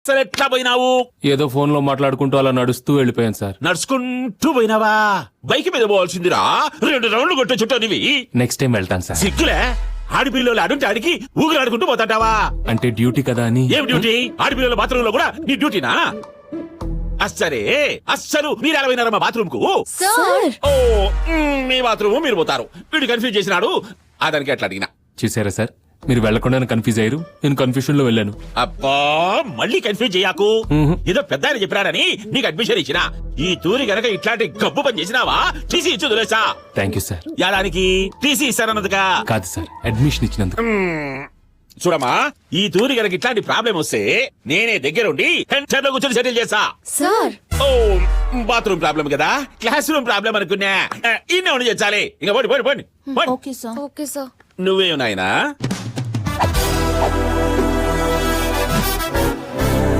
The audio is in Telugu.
సరే ఎట్లా పోయినావు? ఏదో ఫోన్ లో మాట్లాడుకుంటూ అలా నడుస్తూ వెళ్ళిపోయాను సార్. నడుచుకుంటూ పోయినావా? బైక్ మీద పోవాల్సిందిరా, 2 రౌండ్లు కొట్టే చుట్టనివి. నెక్స్ట్ టైం వెళ్తాను సార్. సిగ్గులే, ఆడపిల్లలు అడుంటే ఆడికి ఊగులాడుకుంటూ పోతాంటావా? అంటే డ్యూటీ కదా అని. ఏం డ్యూటీ? ఆడపిల్లల బాత్రూమ్ లో కూడా నీ డ్యూటీనా? సరే, అస్సలు మీరు ఎలా పోయినారా మా బాత్రూమ్ కు? ఓ, మీ బాత్రూమ్ మీరు పోతారు. వీడు కన్ఫ్యూజ్ చేసినాడు, అదానికి అట్లా అడిగినా. చూసారా సార్, మీరు వెళ్లకుండా కన్ఫ్యూజ్ అయ్యారు, నేను కన్ఫ్యూషన్ లో వెళ్ళాను. అబ్బా, మళ్ళీ కన్ఫ్యూజ్ చేయకు. ఏదో పెద్ద ఆయన చెప్పినాడని నీకు అడ్మిషన్ ఇచ్చినా. ఈ తూరి గనక ఇట్లాంటి గబ్బు పని చేసినావా టీసీ ఇచ్చు వదిలేసా. Thank you sir. యాదానికి టీసీ ఇస్తానన్నదిగా కాదు సార్, అడ్మిషన్ ఇచ్చినందుకు. చూడమ్మా, ఈ తూరి గనక ఇట్లాంటి ప్రాబ్లం వస్తే నేనే దగ్గరుండి సెంటర్ లో కూర్చొని సెటిల్ చేస్తా. సార్ ఓ, బాత్రూమ్ ప్రాబ్లం కదా, క్లాస్ రూమ్ ప్రాబ్లం అనుకున్నా. ఇన్నే ఉండి చేయాలి. ఇంకా పోండి పోండి పోండి. Okay sir. నువ్వే నాయనా